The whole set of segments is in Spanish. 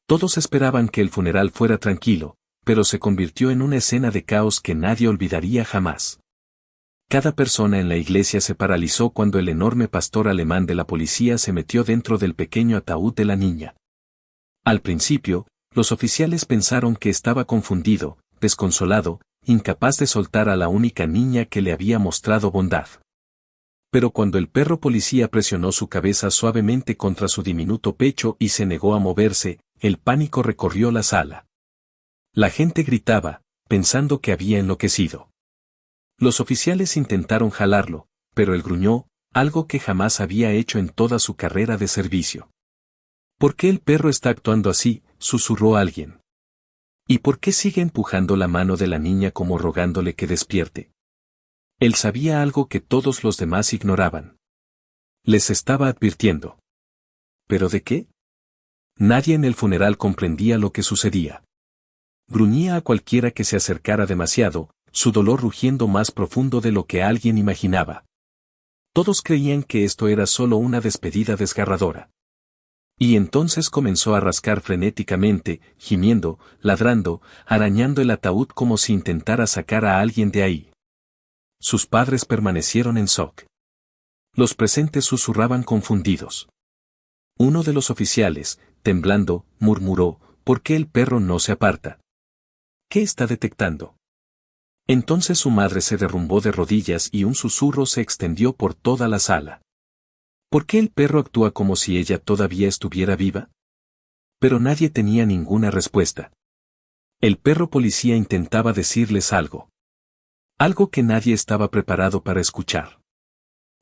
Todos esperaban que el funeral fuera tranquilo, pero se convirtió en una escena de caos que nadie olvidaría jamás. Cada persona en la iglesia se paralizó cuando el enorme pastor alemán de la policía se metió dentro del pequeño ataúd de la niña. Al principio, los oficiales pensaron que estaba confundido, desconsolado, incapaz de soltar a la única niña que le había mostrado bondad. Pero cuando el perro policía presionó su cabeza suavemente contra su diminuto pecho y se negó a moverse, el pánico recorrió la sala. La gente gritaba, pensando que había enloquecido. Los oficiales intentaron jalarlo, pero él gruñó, algo que jamás había hecho en toda su carrera de servicio. ¿Por qué el perro está actuando así?, susurró alguien. ¿Y por qué sigue empujando la mano de la niña como rogándole que despierte? Él sabía algo que todos los demás ignoraban. Les estaba advirtiendo. ¿Pero de qué? Nadie en el funeral comprendía lo que sucedía. Gruñía a cualquiera que se acercara demasiado, su dolor rugiendo más profundo de lo que alguien imaginaba. Todos creían que esto era solo una despedida desgarradora. Y entonces comenzó a rascar frenéticamente, gimiendo, ladrando, arañando el ataúd como si intentara sacar a alguien de ahí. Sus padres permanecieron en shock. Los presentes susurraban confundidos. Uno de los oficiales, temblando, murmuró, ¿por qué el perro no se aparta? ¿Qué está detectando? Entonces su madre se derrumbó de rodillas y un susurro se extendió por toda la sala. ¿Por qué el perro actúa como si ella todavía estuviera viva? Pero nadie tenía ninguna respuesta. El perro policía intentaba decirles algo. Algo que nadie estaba preparado para escuchar.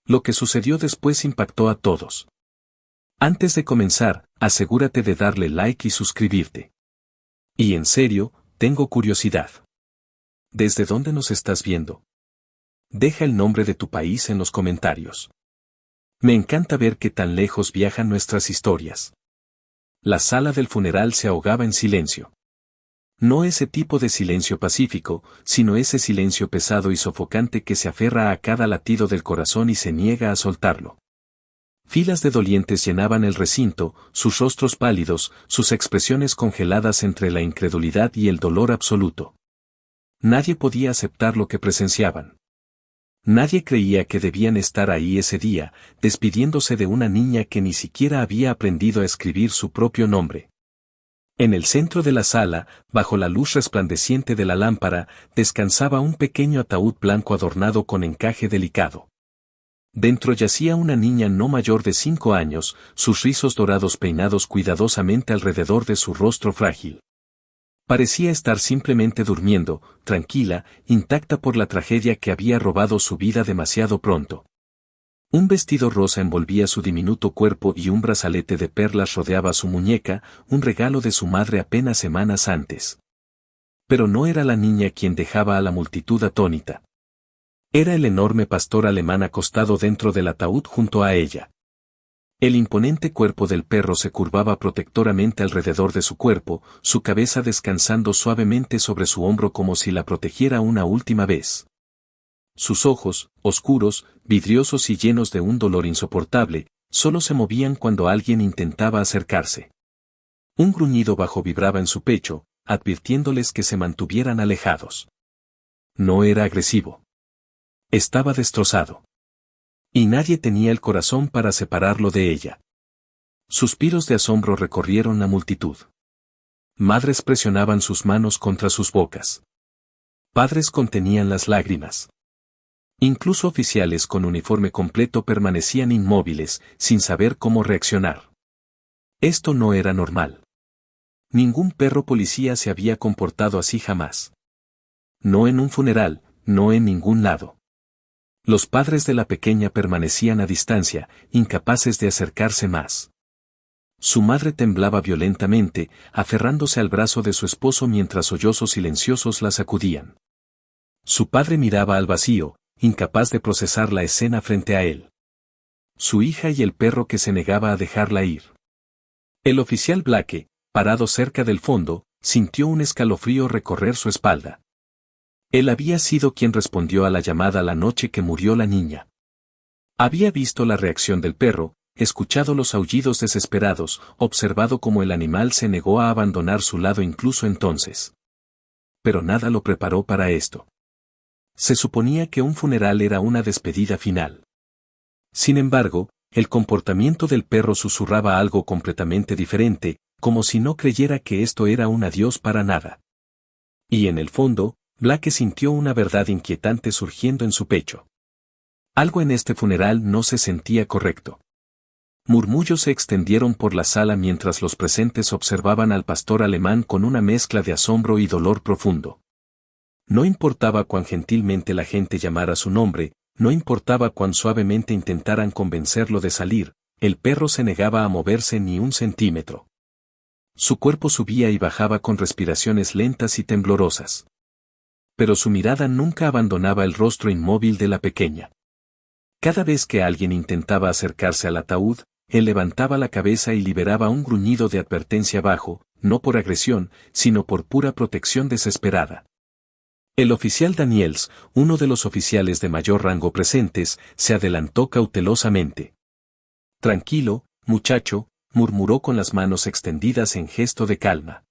Lo que sucedió después impactó a todos. Antes de comenzar, asegúrate de darle like y suscribirte. Y en serio, tengo curiosidad. ¿Desde dónde nos estás viendo? Deja el nombre de tu país en los comentarios. Me encanta ver qué tan lejos viajan nuestras historias. La sala del funeral se ahogaba en silencio. No ese tipo de silencio pacífico, sino ese silencio pesado y sofocante que se aferra a cada latido del corazón y se niega a soltarlo. Filas de dolientes llenaban el recinto, sus rostros pálidos, sus expresiones congeladas entre la incredulidad y el dolor absoluto. Nadie podía aceptar lo que presenciaban. Nadie creía que debían estar ahí ese día, despidiéndose de una niña que ni siquiera había aprendido a escribir su propio nombre. En el centro de la sala, bajo la luz resplandeciente de la lámpara, descansaba un pequeño ataúd blanco adornado con encaje delicado. Dentro yacía una niña no mayor de 5 años, sus rizos dorados peinados cuidadosamente alrededor de su rostro frágil. Parecía estar simplemente durmiendo, tranquila, intacta por la tragedia que había robado su vida demasiado pronto. Un vestido rosa envolvía su diminuto cuerpo y un brazalete de perlas rodeaba su muñeca, un regalo de su madre apenas semanas antes. Pero no era la niña quien dejaba a la multitud atónita. Era el enorme pastor alemán acostado dentro del ataúd junto a ella. El imponente cuerpo del perro se curvaba protectoramente alrededor de su cuerpo, su cabeza descansando suavemente sobre su hombro como si la protegiera una última vez. Sus ojos, oscuros, vidriosos y llenos de un dolor insoportable, solo se movían cuando alguien intentaba acercarse. Un gruñido bajo vibraba en su pecho, advirtiéndoles que se mantuvieran alejados. No era agresivo. Estaba destrozado. Y nadie tenía el corazón para separarlo de ella. Suspiros de asombro recorrieron la multitud. Madres presionaban sus manos contra sus bocas. Padres contenían las lágrimas. Incluso oficiales con uniforme completo permanecían inmóviles, sin saber cómo reaccionar. Esto no era normal. Ningún perro policía se había comportado así jamás. No en un funeral, no en ningún lado. Los padres de la pequeña permanecían a distancia, incapaces de acercarse más. Su madre temblaba violentamente, aferrándose al brazo de su esposo mientras sollozos silenciosos la sacudían. Su padre miraba al vacío, incapaz de procesar la escena frente a él. Su hija y el perro que se negaba a dejarla ir. El oficial Blake, parado cerca del fondo, sintió un escalofrío recorrer su espalda. Él había sido quien respondió a la llamada la noche que murió la niña. Había visto la reacción del perro, escuchado los aullidos desesperados, observado cómo el animal se negó a abandonar su lado incluso entonces. Pero nada lo preparó para esto. Se suponía que un funeral era una despedida final. Sin embargo, el comportamiento del perro susurraba algo completamente diferente, como si no creyera que esto era un adiós para nada. Y en el fondo, Blake sintió una verdad inquietante surgiendo en su pecho. Algo en este funeral no se sentía correcto. Murmullos se extendieron por la sala mientras los presentes observaban al pastor alemán con una mezcla de asombro y dolor profundo. No importaba cuán gentilmente la gente llamara su nombre, no importaba cuán suavemente intentaran convencerlo de salir, el perro se negaba a moverse ni un centímetro. Su cuerpo subía y bajaba con respiraciones lentas y temblorosas. Pero su mirada nunca abandonaba el rostro inmóvil de la pequeña. Cada vez que alguien intentaba acercarse al ataúd, él levantaba la cabeza y liberaba un gruñido de advertencia bajo, no por agresión, sino por pura protección desesperada. El oficial Daniels, uno de los oficiales de mayor rango presentes, se adelantó cautelosamente. «Tranquilo, muchacho», murmuró con las manos extendidas en gesto de calma.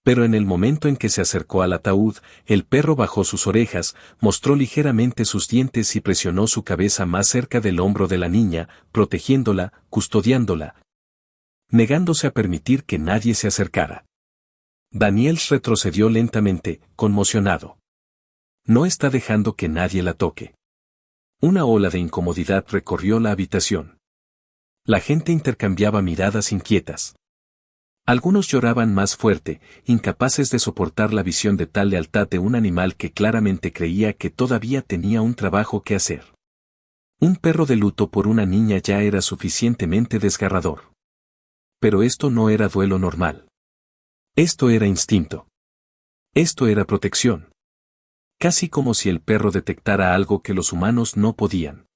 Pero en el momento en que se acercó al ataúd, el perro bajó sus orejas, mostró ligeramente sus dientes y presionó su cabeza más cerca del hombro de la niña, protegiéndola, custodiándola, negándose a permitir que nadie se acercara. Daniels retrocedió lentamente, conmocionado. No está dejando que nadie la toque. Una ola de incomodidad recorrió la habitación. La gente intercambiaba miradas inquietas. Algunos lloraban más fuerte, incapaces de soportar la visión de tal lealtad de un animal que claramente creía que todavía tenía un trabajo que hacer. Un perro de luto por una niña ya era suficientemente desgarrador. Pero esto no era duelo normal. Esto era instinto. Esto era protección. Casi como si el perro detectara algo que los humanos no podían.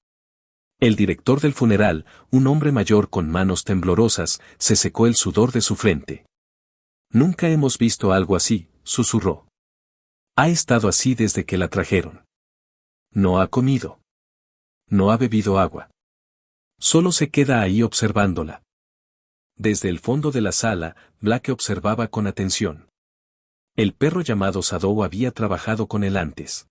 El director del funeral, un hombre mayor con manos temblorosas, se secó el sudor de su frente. «Nunca hemos visto algo así», susurró. «Ha estado así desde que la trajeron. No ha comido. No ha bebido agua. Solo se queda ahí observándola». Desde el fondo de la sala, Blake observaba con atención. El perro llamado Shadow había trabajado con él antes.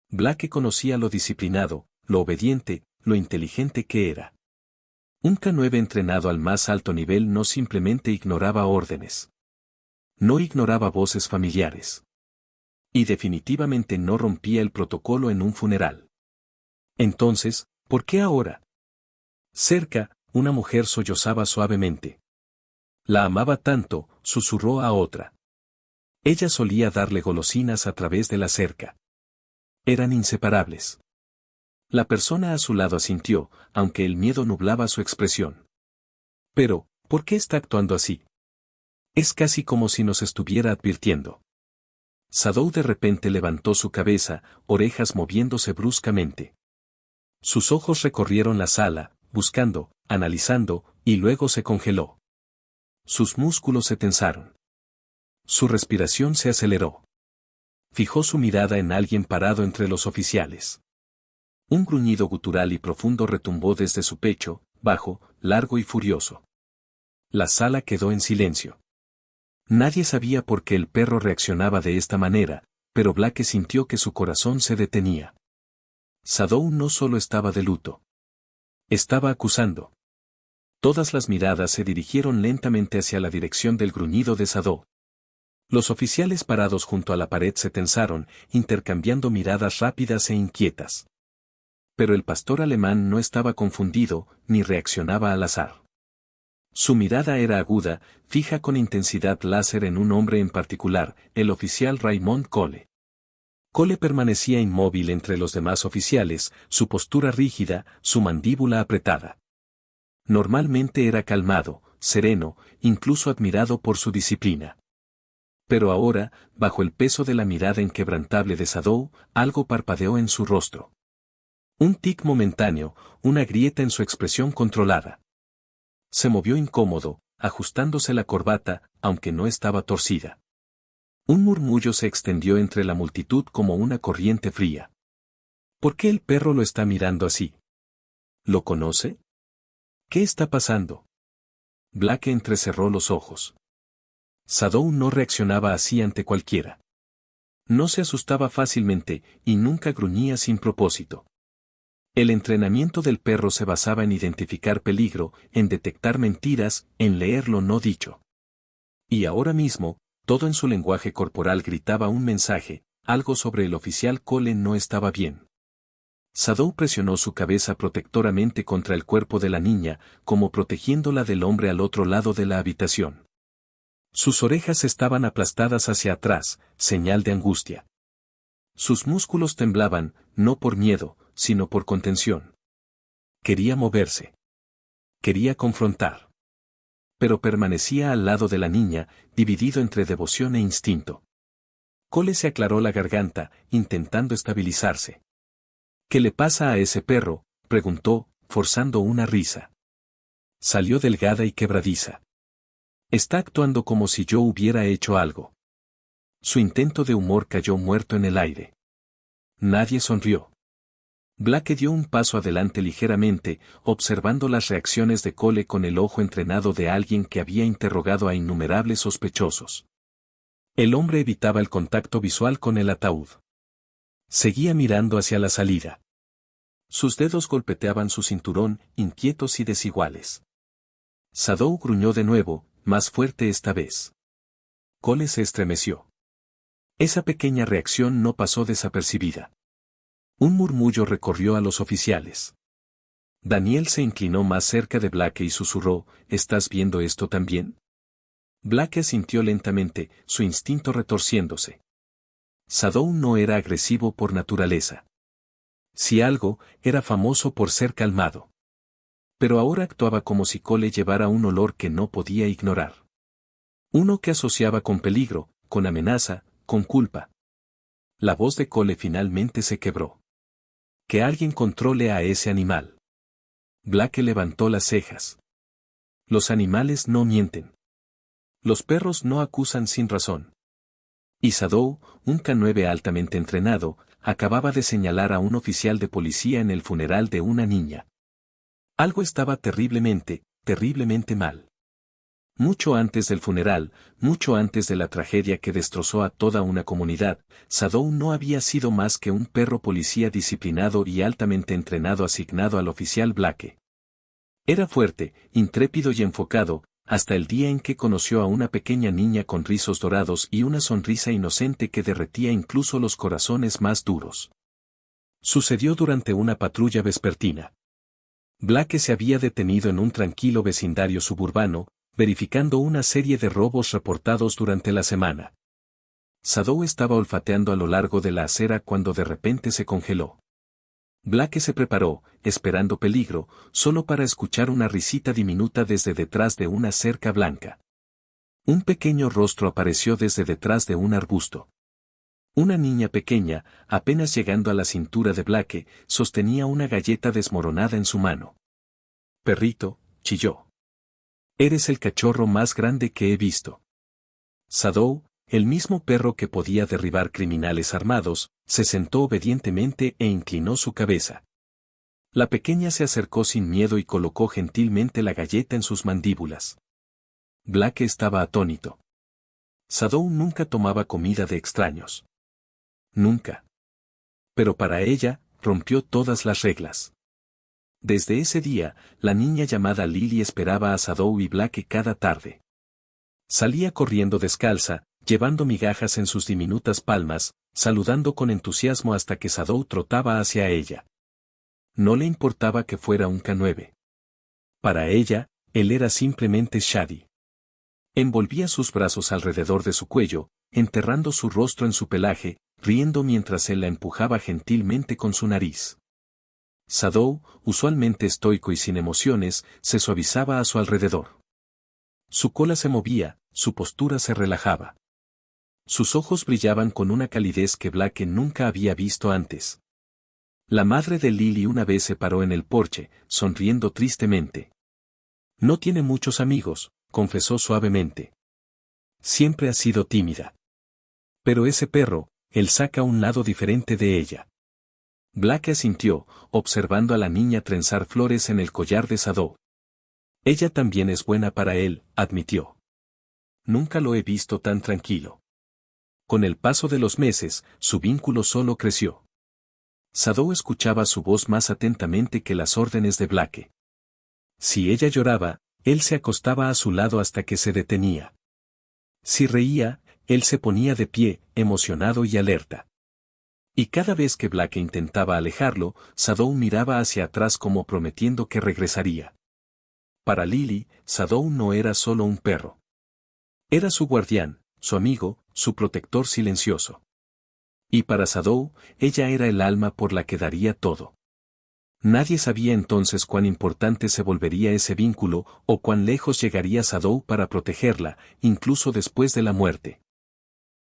Blake conocía lo disciplinado, lo obediente, lo inteligente que era. Un K9 entrenado al más alto nivel no simplemente ignoraba órdenes. No ignoraba voces familiares. Y definitivamente no rompía el protocolo en un funeral. Entonces, ¿por qué ahora? Cerca, una mujer sollozaba suavemente. La amaba tanto, susurró a otra. Ella solía darle golosinas a través de la cerca. Eran inseparables. La persona a su lado asintió, aunque el miedo nublaba su expresión. Pero, ¿por qué está actuando así? Es casi como si nos estuviera advirtiendo. Shadow de repente levantó su cabeza, orejas moviéndose bruscamente. Sus ojos recorrieron la sala, buscando, analizando, y luego se congeló. Sus músculos se tensaron. Su respiración se aceleró. Fijó su mirada en alguien parado entre los oficiales. Un gruñido gutural y profundo retumbó desde su pecho, bajo, largo y furioso. La sala quedó en silencio. Nadie sabía por qué el perro reaccionaba de esta manera, pero Blake sintió que su corazón se detenía. Shadow no solo estaba de luto. Estaba acusando. Todas las miradas se dirigieron lentamente hacia la dirección del gruñido de Shadow. Los oficiales parados junto a la pared se tensaron, intercambiando miradas rápidas e inquietas. Pero el pastor alemán no estaba confundido, ni reaccionaba al azar. Su mirada era aguda, fija con intensidad láser en un hombre en particular, el oficial Raymond Cole. Cole permanecía inmóvil entre los demás oficiales, su postura rígida, su mandíbula apretada. Normalmente era calmado, sereno, incluso admirado por su disciplina. Pero ahora, bajo el peso de la mirada inquebrantable de Shadow, algo parpadeó en su rostro. Un tic momentáneo, una grieta en su expresión controlada. Se movió incómodo, ajustándose la corbata, aunque no estaba torcida. Un murmullo se extendió entre la multitud como una corriente fría. ¿Por qué el perro lo está mirando así? ¿Lo conoce? ¿Qué está pasando? Blake entrecerró los ojos. Shadow no reaccionaba así ante cualquiera. No se asustaba fácilmente y nunca gruñía sin propósito. El entrenamiento del perro se basaba en identificar peligro, en detectar mentiras, en leer lo no dicho. Y ahora mismo, todo en su lenguaje corporal gritaba un mensaje, algo sobre el oficial Cole no estaba bien. Shadow presionó su cabeza protectoramente contra el cuerpo de la niña, como protegiéndola del hombre al otro lado de la habitación. Sus orejas estaban aplastadas hacia atrás, señal de angustia. Sus músculos temblaban, no por miedo, sino por contención. Quería moverse. Quería confrontar. Pero permanecía al lado de la niña, dividido entre devoción e instinto. Cole se aclaró la garganta, intentando estabilizarse. ¿Qué le pasa a ese perro?, preguntó, forzando una risa. Salió delgada y quebradiza. Está actuando como si yo hubiera hecho algo. Su intento de humor cayó muerto en el aire. Nadie sonrió. Blake dio un paso adelante ligeramente, observando las reacciones de Cole con el ojo entrenado de alguien que había interrogado a innumerables sospechosos. El hombre evitaba el contacto visual con el ataúd. Seguía mirando hacia la salida. Sus dedos golpeteaban su cinturón, inquietos y desiguales. Shadow gruñó de nuevo, más fuerte esta vez. Cole se estremeció. Esa pequeña reacción no pasó desapercibida. Un murmullo recorrió a los oficiales. Daniel se inclinó más cerca de Blake y susurró, ¿estás viendo esto también? Blake asintió lentamente, su instinto retorciéndose. Shadow no era agresivo por naturaleza. Si algo, era famoso por ser calmado. Pero ahora actuaba como si Cole llevara un olor que no podía ignorar. Uno que asociaba con peligro, con amenaza, con culpa. La voz de Cole finalmente se quebró. Que alguien controle a ese animal. Blake levantó las cejas. Los animales no mienten. Los perros no acusan sin razón. Y Shadow, un K9 altamente entrenado, acababa de señalar a un oficial de policía en el funeral de una niña. Algo estaba terriblemente, terriblemente mal. Mucho antes del funeral, mucho antes de la tragedia que destrozó a toda una comunidad, Shadow no había sido más que un perro policía disciplinado y altamente entrenado asignado al oficial Blake. Era fuerte, intrépido y enfocado, hasta el día en que conoció a una pequeña niña con rizos dorados y una sonrisa inocente que derretía incluso los corazones más duros. Sucedió durante una patrulla vespertina. Blake se había detenido en un tranquilo vecindario suburbano, verificando una serie de robos reportados durante la semana. Shadow estaba olfateando a lo largo de la acera cuando de repente se congeló. Blake se preparó, esperando peligro, solo para escuchar una risita diminuta desde detrás de una cerca blanca. Un pequeño rostro apareció desde detrás de un arbusto. Una niña pequeña, apenas llegando a la cintura de Blake, sostenía una galleta desmoronada en su mano. «Perrito», chilló. «Eres el cachorro más grande que he visto». Shadow, el mismo perro que podía derribar criminales armados, se sentó obedientemente e inclinó su cabeza. La pequeña se acercó sin miedo y colocó gentilmente la galleta en sus mandíbulas. Blake estaba atónito. Shadow nunca tomaba comida de extraños. Nunca. Pero para ella, rompió todas las reglas. Desde ese día, la niña llamada Lily esperaba a Shadow y Blake cada tarde. Salía corriendo descalza, llevando migajas en sus diminutas palmas, saludando con entusiasmo hasta que Shadow trotaba hacia ella. No le importaba que fuera un K9. Para ella, él era simplemente Shady. Envolvía sus brazos alrededor de su cuello, enterrando su rostro en su pelaje, riendo mientras él la empujaba gentilmente con su nariz. Shadow, usualmente estoico y sin emociones, se suavizaba a su alrededor. Su cola se movía, su postura se relajaba. Sus ojos brillaban con una calidez que Blake nunca había visto antes. La madre de Lily una vez se paró en el porche, sonriendo tristemente. «No tiene muchos amigos», confesó suavemente. «Siempre ha sido tímida. Pero ese perro, él saca un lado diferente de ella». Blake asintió, observando a la niña trenzar flores en el collar de Shadow. Ella también es buena para él, admitió. Nunca lo he visto tan tranquilo. Con el paso de los meses, su vínculo solo creció. Sadou escuchaba su voz más atentamente que las órdenes de Blake. Si ella lloraba, él se acostaba a su lado hasta que se detenía. Si reía, él se ponía de pie, emocionado y alerta. Y cada vez que Blake intentaba alejarlo, Sadou miraba hacia atrás como prometiendo que regresaría. Para Lily, Sadou no era solo un perro. Era su guardián, su amigo, su protector silencioso. Y para Sadou, ella era el alma por la que daría todo. Nadie sabía entonces cuán importante se volvería ese vínculo o cuán lejos llegaría Sadou para protegerla, incluso después de la muerte.